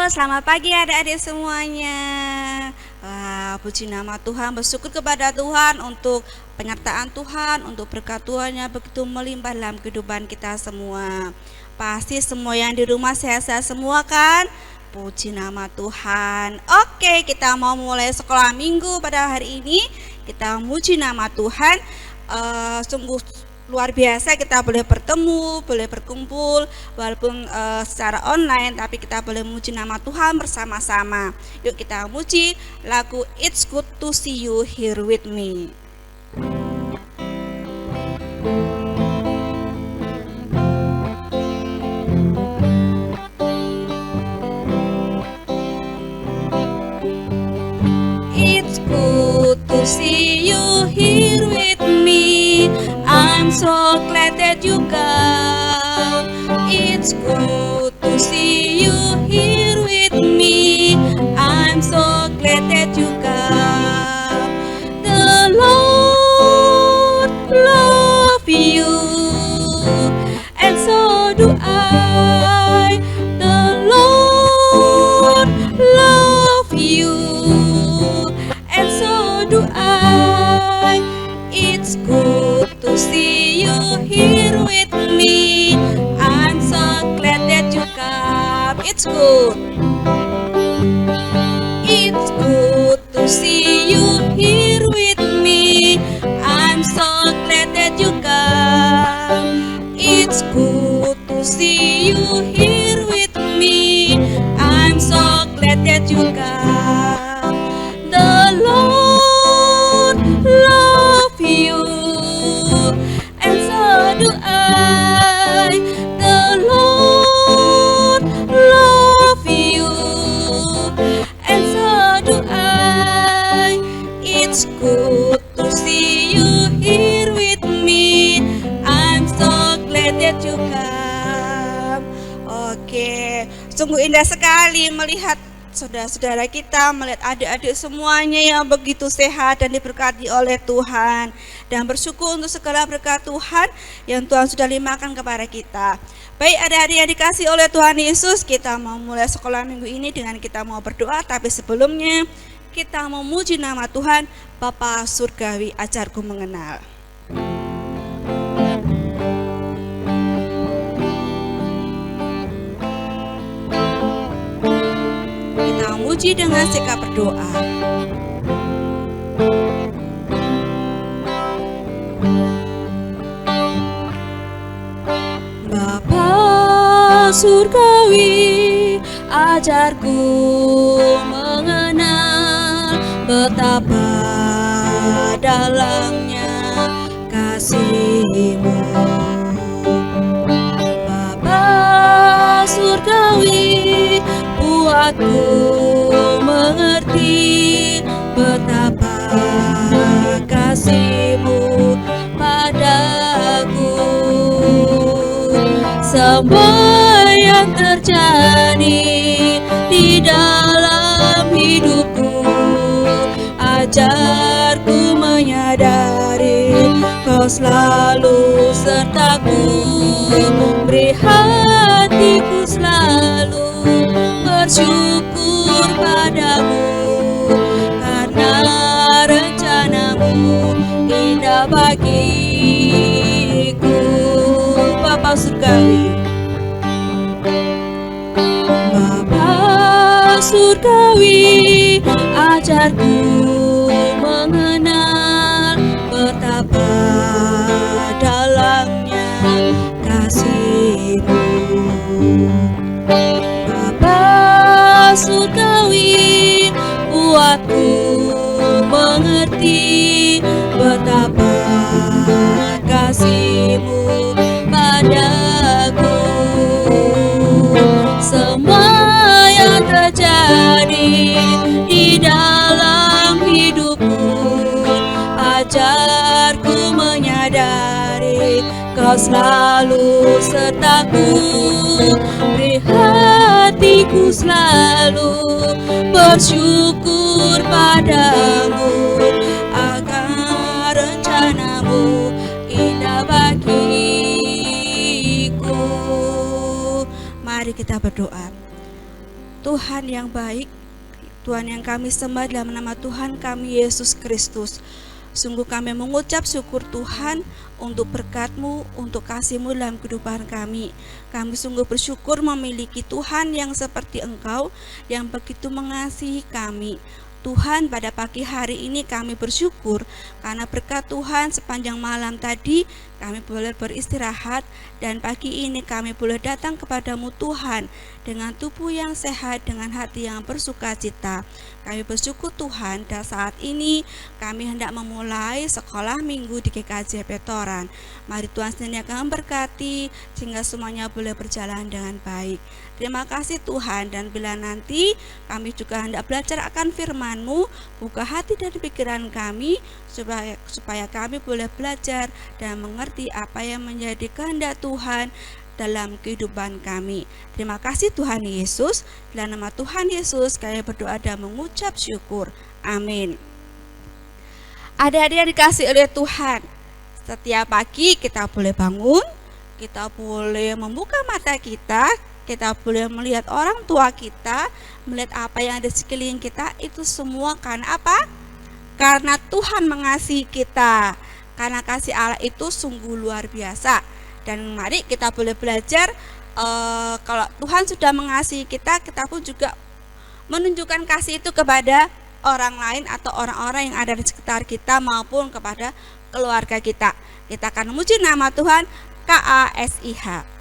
Selamat pagi adik-adik semuanya. Wah, puji nama Tuhan, bersyukur kepada Tuhan untuk penyertaan Tuhan, untuk berkat Tuhan yang begitu melimpah dalam kehidupan kita semua. Pasti semua yang di rumah sehat-sehat semua kan? Puji nama Tuhan. Oke, kita mau mulai sekolah minggu pada hari ini. Kita muji nama Tuhan. Sungguh luar biasa kita boleh bertemu, boleh berkumpul walaupun secara online, tapi kita boleh memuji nama Tuhan bersama-sama. Yuk kita muji lagu It's Good to See You Here With Me. It's good to see you here with me. I'm so glad that you come. It's good to see you here with me. I'm so glad that you come. The Lord love you, and so do I. The Lord love you, and so do I. It's good to see you here with me. I'm so glad that you come. It's good. It's good to see you here with me. I'm so glad that you come. It's good to see you here with me. I'm so glad that you come. The Lord love you, and so do I. The Lord love you, and so do I. It's good to see you here with me. I'm so glad that you come. Oke, sungguh indah sekali melihat saudara-saudara kita, melihat adik-adik semuanya yang begitu sehat dan diberkati oleh Tuhan, dan bersyukur untuk segala berkat Tuhan yang Tuhan sudah limpahkan kepada kita. Baik adik-adik yang dikasih oleh Tuhan Yesus, kita mau mulai sekolah minggu ini dengan kita mau berdoa, tapi sebelumnya kita memuji nama Tuhan. Bapa Surgawi, ajarku mengenal. Kita memuji dengan sikap berdoa. Bapa Surgawi, ajarku mengenal betapa dalamnya kasih-Mu. Bapa Surgawi, buatku mengerti betapa kasih-Mu padaku. Semua yang terjadi di dalam hidupku, ajarku menyadari Kau selalu sertaku. Beri hatiku selalu bersyukur padamu, karena rencana-Mu indah bagiku. Bapa Surgawi, Bapa Surgawi, ajarku mengenal betapa dalamnya kasih-Mu. Bapa Surgawi, buatku mengerti betapa kasih-Mu padaku. Semua yang terjadi di dalam hidupku, ajarku menyadari Kau selalu sertaku. Beri hatiku selalu bersyukur padamu, agar rencana-Mu indah bagiku. Mari kita berdoa. Tuhan yang baik, Tuhan yang kami sembah dalam nama Tuhan kami Yesus Kristus. Sungguh kami mengucap syukur Tuhan untuk berkat-Mu, untuk kasih-Mu dalam kehidupan kami. Kami sungguh bersyukur memiliki Tuhan yang seperti Engkau, yang begitu mengasihi kami. Tuhan, pada pagi hari ini kami bersyukur karena berkat Tuhan sepanjang malam tadi kami boleh beristirahat, dan pagi ini kami boleh datang kepadamu Tuhan dengan tubuh yang sehat, dengan hati yang bersukacita. Kami bersyukur Tuhan, dan saat ini kami hendak memulai sekolah minggu di GKJ Petoran. Mari Tuhan sendiri akan memberkati sehingga semuanya boleh berjalan dengan baik. Terima kasih Tuhan, dan bila nanti kami juga hendak belajar akan firman-Mu, buka hati dan pikiran kami supaya kami boleh belajar dan mengerti apa yang menjadi kehendak Tuhan dalam kehidupan kami. Terima kasih Tuhan Yesus. Dalam nama Tuhan Yesus kami berdoa dan mengucap syukur. Amin. Adik-adik yang dikasihi oleh Tuhan, setiap pagi kita boleh bangun, kita boleh membuka mata kita boleh melihat orang tua kita, melihat apa yang ada di sekeliling kita. Itu semua karena apa? Karena Tuhan mengasihi kita. Karena kasih Allah itu sungguh luar biasa. Dan mari kita boleh belajar, kalau Tuhan sudah mengasihi kita, kita pun juga menunjukkan kasih itu kepada orang lain atau orang-orang yang ada di sekitar kita maupun kepada keluarga kita. Kita akan memuji nama Tuhan, KASIH.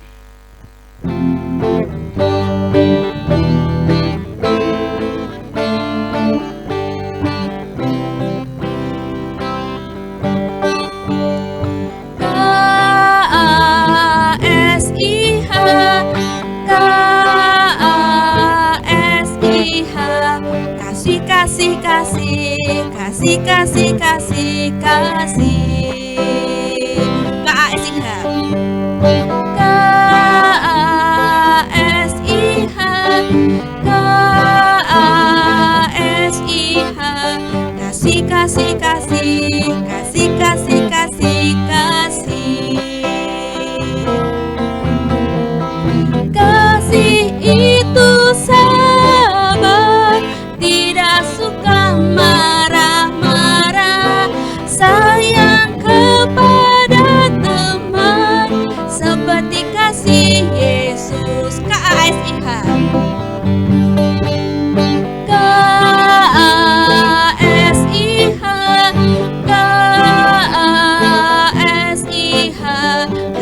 Kasih, kasih, kasih, kasih, kasih, kasih. KASIH. KASIH. KASIH. Kasih, kasih, kasih, kasih, kasih, kasih, kasih. Kasih itu sabar, tidak suka marah-marah, sayang kepada teman seperti kasih Yesus. KASIH. KASIH. KASIH.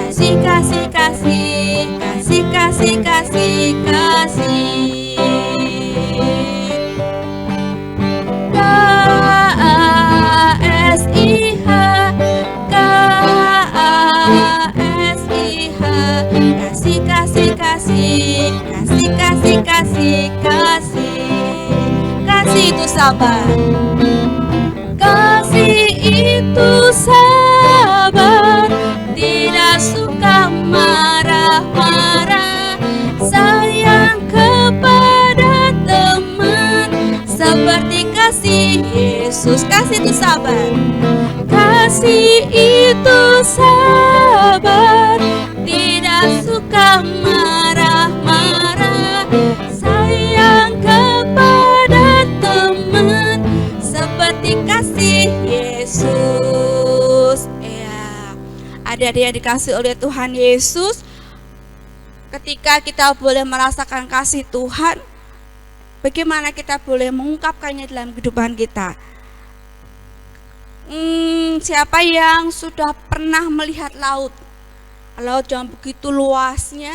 Kasih, kasih, kasih, kasih, kasih, kasih, kasih. KASIH. KASIH. Kasih, kasih, kasih, kasih, kasih, kasih, kasih. Kasih itu sabar. Kasih itu sabar, tidak suka marah-marah, sayang kepada teman seperti kasih Yesus. Kasih itu sabar. Kasih itu sabar, tidak suka marah-marah, sayang kepada teman seperti kasih Yesus. Ya, adik-adik yang dikasihi oleh Tuhan Yesus, ketika kita boleh merasakan kasih Tuhan, bagaimana kita boleh mengungkapkannya dalam kehidupan kita? Siapa yang sudah pernah melihat laut? Laut yang begitu luasnya,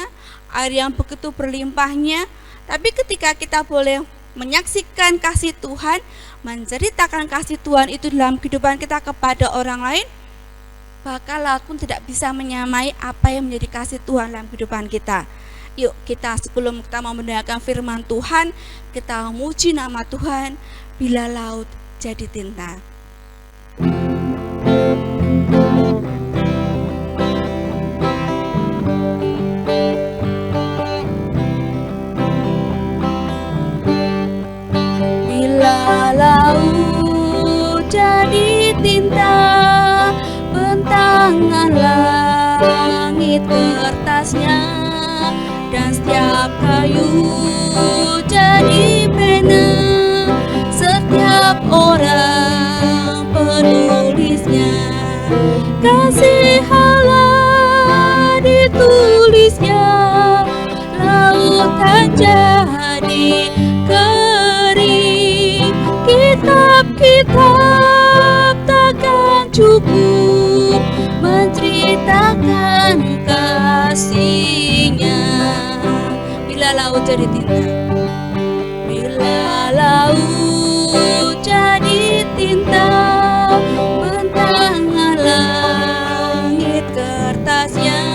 air yang begitu berlimpahnya. Tapi ketika kita boleh menyaksikan kasih Tuhan, menceritakan kasih Tuhan itu dalam kehidupan kita kepada orang lain, bahkan laut pun tidak bisa menyamai apa yang menjadi kasih Tuhan dalam kehidupan kita. Yuk kita, sebelum kita mau mendengarkan firman Tuhan, kita memuji nama Tuhan. Bila laut jadi tinta. Bila laut jadi tinta, bentangan langit kertasnya, dan setiap kayu jadi kitab takkan cukup menceritakan kasih-Nya. Bila laut jadi tinta, bila laut jadi tinta, bentang langit kertasnya,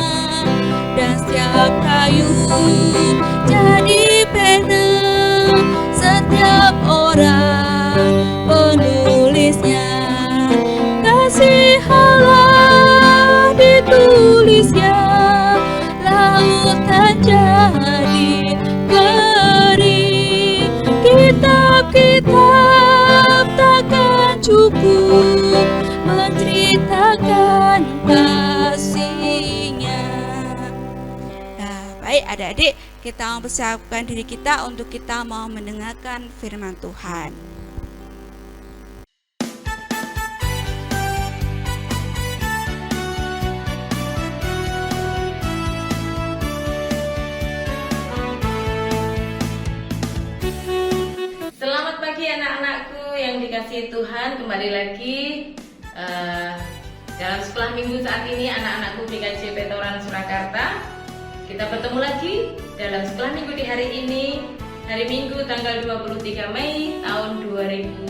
dan setiap kayu jadi pena, setiap orang penulisnya. Kasih Allah ditulisnya, lautan jadi kering. Kitab-kitab takkan cukup menceritakan kasih-Nya. Nah, baik adik-adik, kita mempersiapkan diri kita untuk kita mau mendengarkan firman Tuhan. Selamat pagi anak-anakku yang dikasihi Tuhan. Kembali lagi dalam sekolah minggu saat ini anak-anakku GKJ Petoran Surakarta. Kita bertemu lagi dalam sekolah minggu di hari ini, hari Minggu tanggal 23 Mei tahun 2021.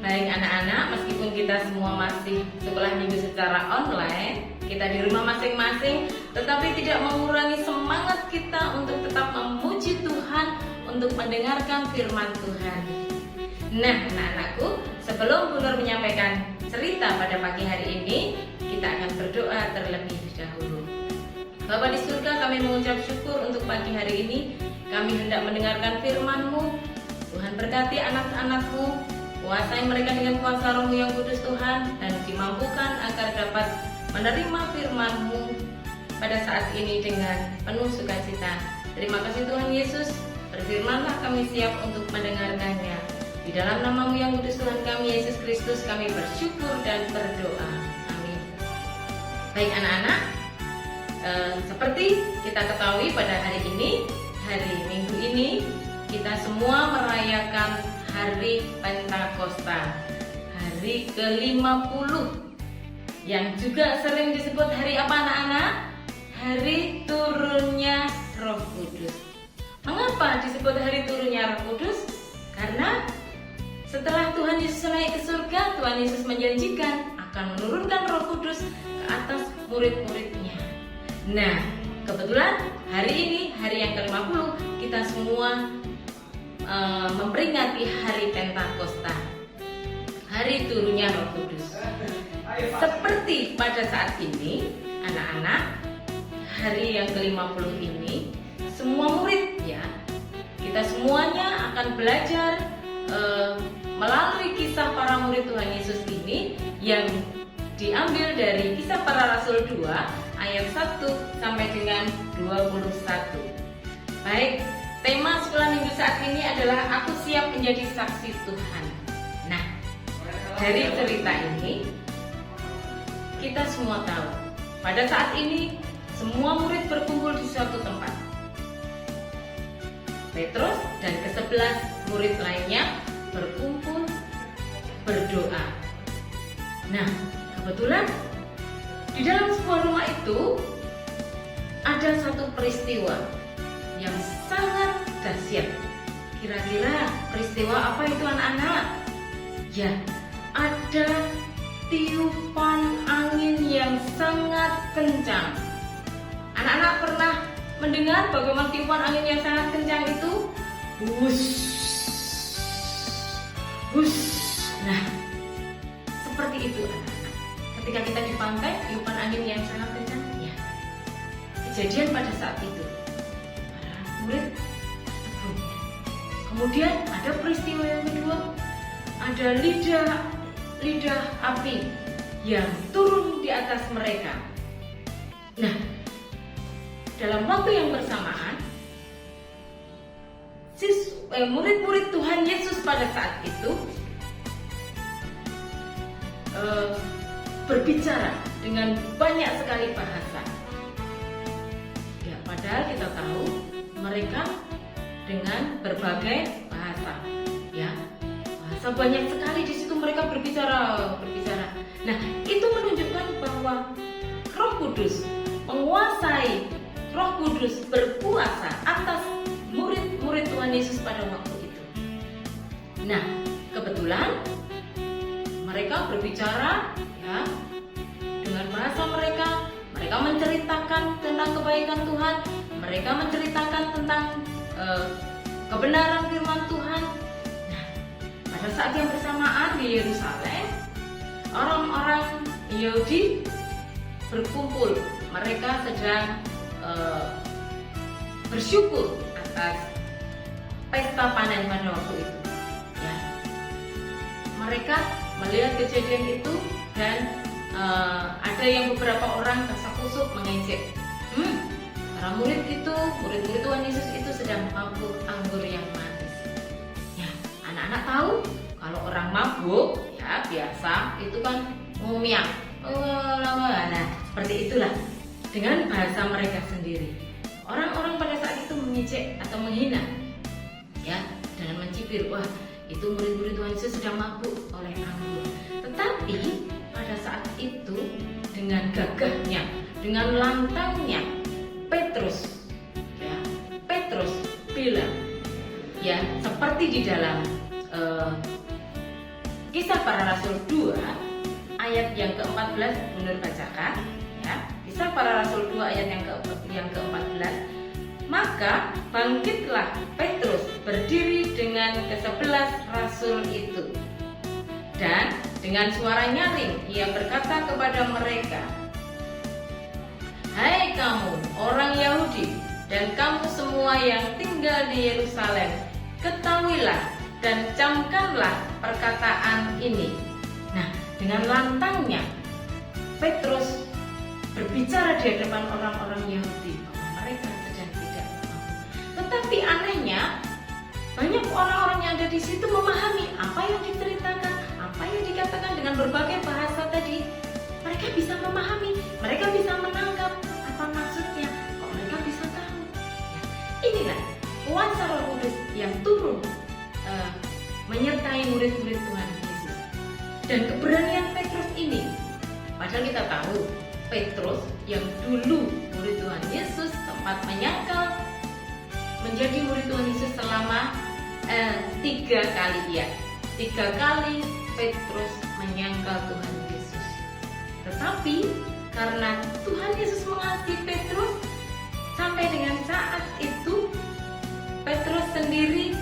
Baik anak-anak, meskipun kita semua masih sekolah minggu secara online, kita di rumah masing-masing, tetapi tidak mengurangi semangat kita untuk tetap memuji Tuhan, untuk mendengarkan firman Tuhan. Nah anak-anakku, sebelum Bu Nur menyampaikan cerita pada pagi hari ini, kita akan berdoa terlebih dahulu. Bapa di surga, kami mengucap syukur untuk pagi hari ini. Kami hendak mendengarkan firman-Mu. Tuhan berkati anak-anak-Mu, kuasai mereka dengan kuasa Roh-Mu yang kudus Tuhan, dan dimampukan agar dapat menerima firman-Mu pada saat ini dengan penuh sukacita. Terima kasih Tuhan Yesus, berfirmanlah kami siap untuk mendengarkannya. Di dalam nama-Mu yang kudus Tuhan kami Yesus Kristus, kami bersyukur dan berdoa. Amin. Baik anak-anak, seperti kita ketahui pada hari ini, hari Minggu ini, kita semua merayakan Hari Pentakosta, hari ke-50, yang juga sering disebut hari apa anak-anak? Hari turunnya Roh Kudus. Mengapa disebut hari turunnya Roh Kudus? Karena setelah Tuhan Yesus naik ke surga, Tuhan Yesus menjanjikan akan menurunkan Roh Kudus ke atas murid-muridnya. Nah, kebetulan hari ini, hari yang ke-50, kita semua memperingati hari Pentakosta, hari turunnya Roh Kudus. Seperti pada saat ini, anak-anak, hari yang ke-50 ini, semua murid ya, kita semuanya akan belajar melalui kisah para murid Tuhan Yesus ini yang diambil dari Kisah Para Rasul 2 ayat 1 sampai dengan 21. Baik, tema sekolah minggu saat ini adalah Aku Siap Menjadi Saksi Tuhan. Nah, dari cerita ini kita semua tahu, pada saat ini semua murid berkumpul di suatu tempat. Petrus dan ke-11 murid lainnya berkumpul berdoa. Nah, kebetulan di dalam sebuah rumah itu ada satu peristiwa yang sangat dahsyat. Kira-kira peristiwa apa itu anak-anak? Ya, ada tiupan angin yang sangat kencang. Anak-anak pernah mendengar bagaimana tiupan angin yang sangat kencang itu? Wush, wush. Nah, seperti itu anak-anak. Ketika kita di pantai, tiupan angin yang sangat kencang, ya. Kejadian pada saat itu, para murid takut. Kemudian ada peristiwa yang kedua, ada lidah api yang turun di atas mereka. Nah, dalam waktu yang bersamaan, murid-murid Tuhan Yesus pada saat itu berbicara dengan banyak sekali bahasa. Ya, padahal kita tahu mereka dengan berbagai bahasa, ya, bahasa masa banyak sekali di situ mereka berbicara. Nah, itu menunjukkan bahwa Roh Kudus menguasai, Roh Kudus berkuasa atas murid-murid Tuhan Yesus pada waktu itu. Nah, kebetulan mereka berbicara ya dengan bahasa mereka menceritakan tentang kebaikan Tuhan, mereka menceritakan tentang kebenaran firman Tuhan. Nah, pada saat yang bersamaan di Yerusalem, orang-orang Yahudi berkumpul. Mereka sedang bersyukur atas pesta panen pada waktu itu. Ya. Mereka melihat kejadian itu dan ada yang beberapa orang kasak-kusuk mengejek. Para murid-murid Tuhan Yesus itu sedang mabuk anggur yang manis. Ya, anak-anak tahu kalau orang mabuk ya biasa itu kan ngumiang. Nah, seperti itulah dengan bahasa mereka sendiri. Orang-orang pada saat itu mengejek atau menghina, ya, dengan mencibir, wah itu murid-murid Tuhan Yesus sedang mabuk oleh anggur. Tetapi pada saat itu dengan gagahnya, dengan lantangnya, Petrus bilang, ya seperti di dalam Kisah Para Rasul 2 ayat yang ke-14, Nur bacakan, ya. Kisah Para Rasul 2 ayat yang ke-14. Maka bangkitlah Petrus berdiri dengan ke-11 rasul itu, dan dengan suara nyaring ia berkata kepada mereka, hai kamu orang Yahudi dan kamu semua yang tinggal di Yerusalem, ketahuilah dan camkanlah perkataan ini. Nah, dengan lantangnya Petrus berbicara di hadapan orang-orang Yahudi bahwa mereka sedang tidak mampu. Tetapi anehnya banyak orang-orang yang ada di situ memahami apa yang diceritakan, apa yang dikatakan dengan berbagai bahasa tadi. Mereka bisa memahami, mereka bisa menangkap apa maksudnya, kok mereka bisa tahu. Ya, inilah kuasa Roh Kudus yang turun menyertai murid-murid Tuhan Yesus. Dan keberanian Petrus ini, padahal kita tahu Petrus yang dulu murid Tuhan Yesus sempat menyangkal menjadi murid Tuhan Yesus selama 3 kali ya. 3 kali Petrus menyangkal Tuhan Yesus. Tetapi karena Tuhan Yesus mengasihi Petrus, sampai dengan saat itu Petrus sendiri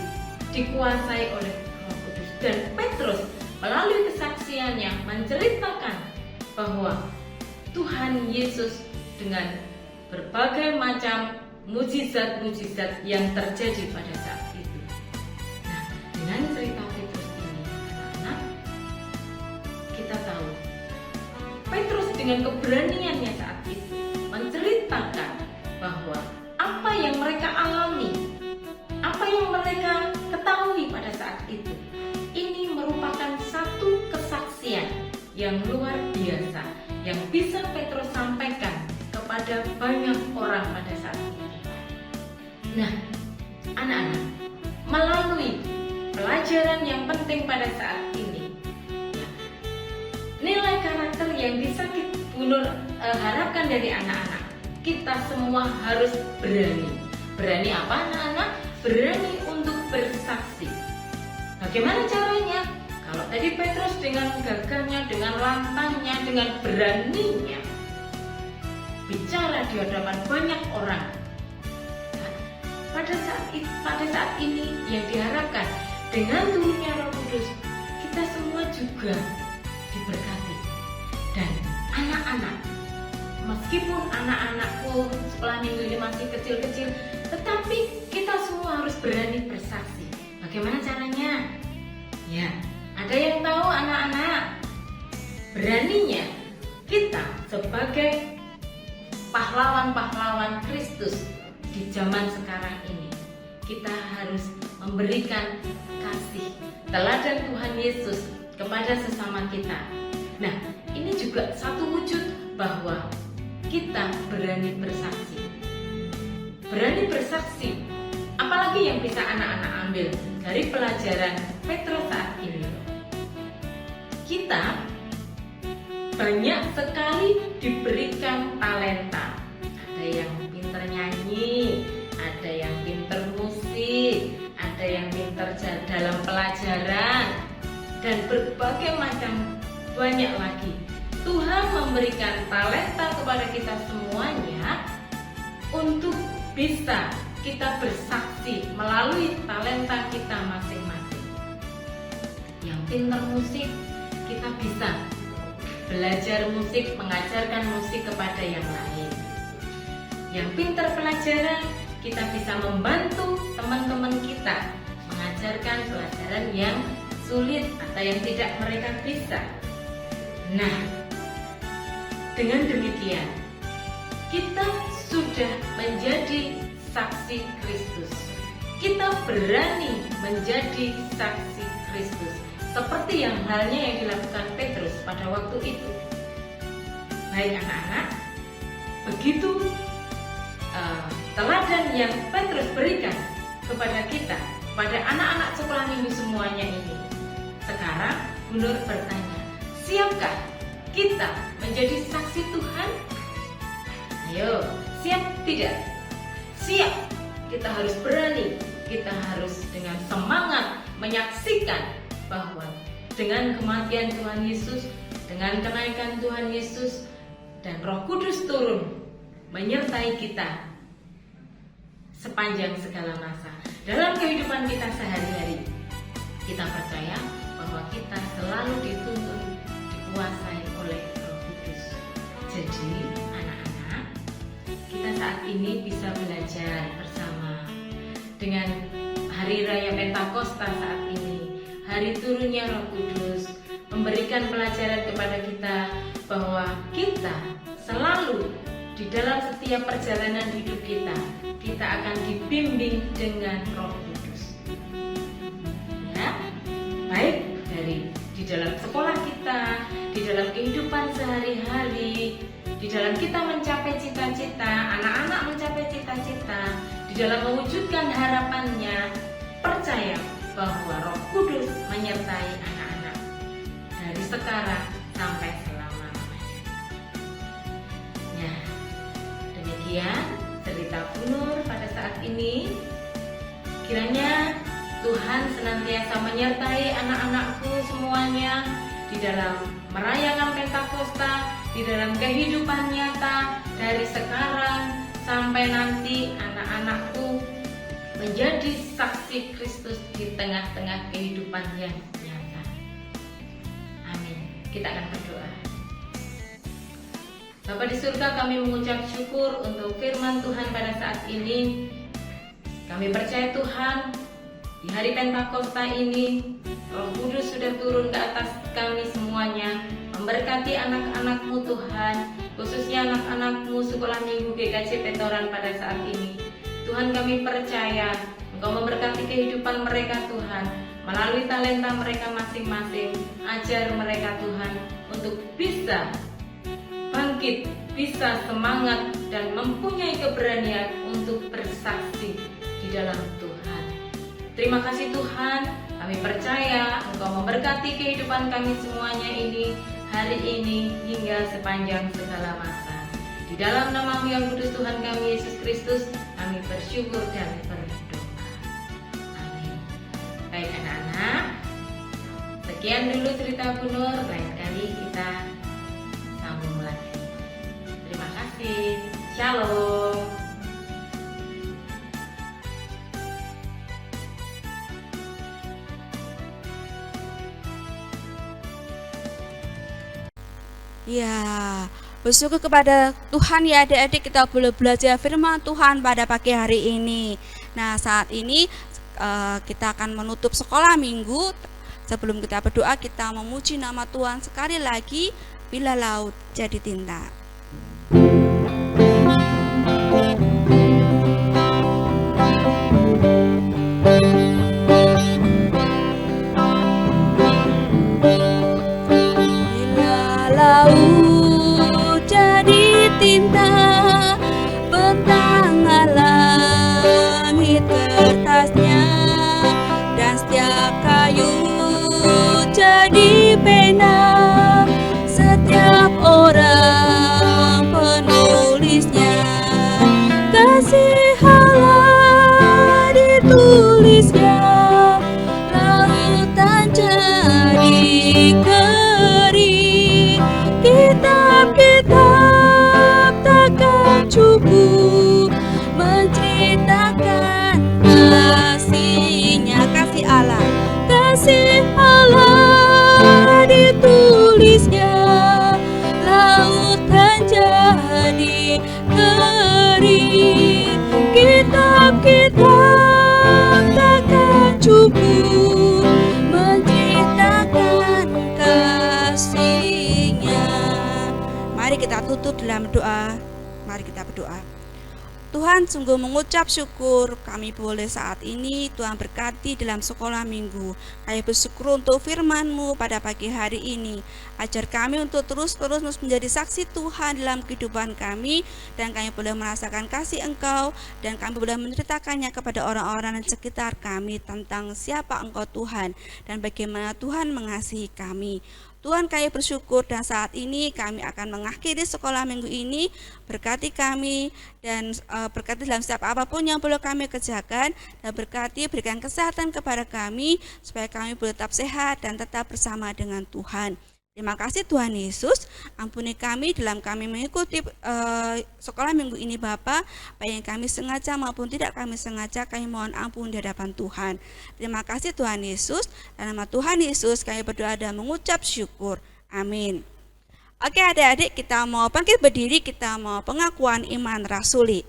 dikuasai oleh Roh Kudus. Dan Petrus melalui kesaksiannya menceritakan bahwa Tuhan Yesus dengan berbagai macam mujizat-mujizat yang terjadi pada saat itu. Nah, dengan cerita Petrus ini, anak-anak, kita tahu Petrus dengan keberaniannya saat itu menceritakan bahwa apa yang mereka alami, apa yang mereka ketahui pada saat itu, ini merupakan satu kesaksian yang luar biasa yang bisa Petrus sampaikan kepada banyak orang pada saat itu. Nah, anak-anak, melalui pelajaran yang penting pada saat ini, nilai karakter yang bisa Bu Nur harapkan dari anak-anak, kita semua harus berani. Berani apa, anak-anak? Berani untuk bersaksi. Bagaimana caranya? Kalau tadi Petrus dengan gagahnya, dengan lantangnya, dengan beraninya bicara di hadapan banyak orang. Nah, pada saat ini yang diharapkan dengan turunnya Roh Kudus, kita semua juga diberkati. Dan anak-anak, meskipun anak-anakku sekolah minggu ini masih kecil-kecil, tetapi kita semua harus berani bersaksi. Bagaimana caranya? Ya, ada yang tahu anak-anak? Beraninya kita sebagai pahlawan-pahlawan Kristus di zaman sekarang ini, kita harus memberikan kasih teladan Tuhan Yesus kepada sesama kita. Nah, ini juga satu wujud bahwa kita berani bersaksi. Berani bersaksi, apalagi Apalagi yang bisa anak-anak ambil dari pelajaran Petrus saat ini? Kita banyak sekali diberikan talenta. Ada yang pintar nyanyi, ada yang pintar musik, ada yang pintar dalam pelajaran, dan berbagai macam banyak lagi. Tuhan memberikan talenta kepada kita semuanya untuk bisa kita bersaksi melalui talenta kita masing-masing. Yang pintar musik, kita bisa belajar musik, mengajarkan musik kepada yang lain. Yang pintar pelajaran, kita bisa membantu teman-teman kita mengajarkan pelajaran yang sulit atau yang tidak mereka bisa. Nah, dengan demikian kita sudah menjadi saksi Kristus. Kita berani menjadi saksi Kristus, seperti yang halnya yang dilakukan Petrus pada waktu itu. Baik anak-anak, begitu teladan yang Petrus berikan kepada kita, pada anak-anak sekolah minggu semuanya ini. Sekarang Gunur bertanya, siapkah kita menjadi saksi Tuhan? Ayo, siap tidak? Siap. Kita harus berani, kita harus dengan semangat menyaksikan bahwa dengan kematian Tuhan Yesus, dengan kenaikan Tuhan Yesus, dan Roh Kudus turun menyertai kita sepanjang segala masa. Dalam kehidupan kita sehari-hari, kita percaya bahwa kita selalu dituntun, dikuasai oleh Roh Kudus. Jadi, anak-anak, kita saat ini bisa belajar bersama dengan Hari Raya Pentakosta saat ini, hari turunnya Roh Kudus, memberikan pelajaran kepada kita bahwa kita selalu di dalam setiap perjalanan hidup kita akan dibimbing dengan Roh Kudus. Ya, baik di dalam sekolah kita, di dalam kehidupan sehari-hari, di dalam kita mencapai cita-cita, anak-anak mencapai cita-cita, di dalam mewujudkan harapannya, percaya bahwa Roh Kudus menyertai anak-anak dari sekarang sampai selama-lamanya. Nah, demikian cerita Bunur pada saat ini. Kiranya Tuhan senantiasa menyertai anak-anakku semuanya di dalam merayakan Pentakosta, di dalam kehidupan nyata dari sekarang sampai nanti anak-anakku menjadi saksi Kristus di tengah-tengah kehidupan yang nyata. Amin. Kita akan berdoa. Bapa di surga, kami mengucap syukur untuk firman Tuhan pada saat ini. Kami percaya Tuhan, di hari Pentakosta ini Roh Kudus sudah turun ke atas kami semuanya, memberkati anak-anak-Mu Tuhan, khususnya anak-anak-Mu Sekolah Minggu GKJ Petoran pada saat ini. Tuhan, kami percaya Engkau memberkati kehidupan mereka Tuhan, melalui talenta mereka masing-masing. Ajar mereka Tuhan untuk bisa bangkit, bisa semangat dan mempunyai keberanian untuk bersaksi di dalam Tuhan. Terima kasih Tuhan, kami percaya Engkau memberkati kehidupan kami semuanya ini, hari ini hingga sepanjang segala masa. Di dalam nama-Mu yang kudus Tuhan kami Yesus Kristus, kami bersyukur dan berdoa. Amin. Baik anak-anak, sekian dulu cerita Bunur, lain kali kita sambung lagi. Terima kasih. Shalom. Ya, bersyukur kepada Tuhan ya adik-adik, kita boleh belajar firman Tuhan pada pagi hari ini. Nah, saat ini kita akan menutup sekolah minggu. Sebelum kita berdoa, kita memuji nama Tuhan sekali lagi. Bila laut jadi tinta. Laut jadi tinta, bentang langit kertas. bersyukur menceritakan kasih-Nya. Mari kita tutup dalam doa. Mari kita berdoa. Tuhan, sungguh mengucap syukur kami boleh saat ini Tuhan berkati dalam sekolah minggu. Kami bersyukur untuk firman-Mu pada pagi hari ini. Ajar kami untuk terus menjadi saksi Tuhan dalam kehidupan kami, dan kami boleh merasakan kasih Engkau, dan kami boleh menceritakannya kepada orang-orang di sekitar kami tentang siapa Engkau Tuhan, dan bagaimana Tuhan mengasihi kami. Tuhan, kami bersyukur dan saat ini kami akan mengakhiri sekolah minggu ini. Berkati kami dan berkati dalam setiap apapun yang boleh kami kerjakan, dan berkati berikan kesehatan kepada kami supaya kami boleh tetap sehat dan tetap bersama dengan Tuhan. Terima kasih Tuhan Yesus, ampuni kami dalam kami mengikuti sekolah minggu ini Bapa, baik yang kami sengaja maupun tidak kami sengaja, kami mohon ampun di hadapan Tuhan. Terima kasih Tuhan Yesus, dalam nama Tuhan Yesus kami berdoa dan mengucap syukur. Amin. Oke adik-adik, kita mau bangkit berdiri, kita mau pengakuan iman rasuli.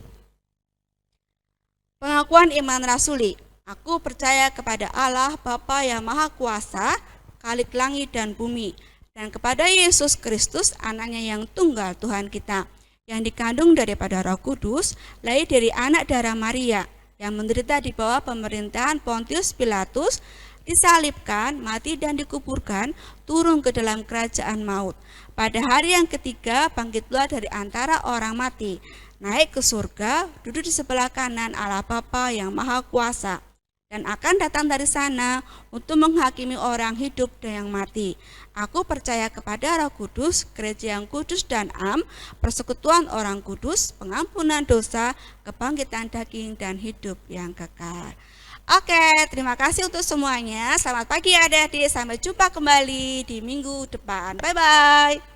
Pengakuan iman rasuli. Aku percaya kepada Allah Bapa yang Maha Kuasa, Khalik langit dan bumi, dan kepada Yesus Kristus, anaknya yang tunggal Tuhan kita, yang dikandung daripada Roh Kudus, lahir dari anak darah Maria, yang menderita di bawah pemerintahan Pontius Pilatus, disalibkan, mati dan dikuburkan, turun ke dalam kerajaan maut. Pada hari yang ketiga bangkit pula dari antara orang mati, naik ke surga, duduk di sebelah kanan Allah Bapa yang Maha Kuasa, dan akan datang dari sana untuk menghakimi orang hidup dan yang mati. Aku percaya kepada Roh Kudus, gereja yang kudus dan am, persekutuan orang kudus, pengampunan dosa, kebangkitan daging, dan hidup yang kekal. Oke, terima kasih untuk semuanya. Selamat pagi adik-adik, sampai jumpa kembali di minggu depan. Bye-bye.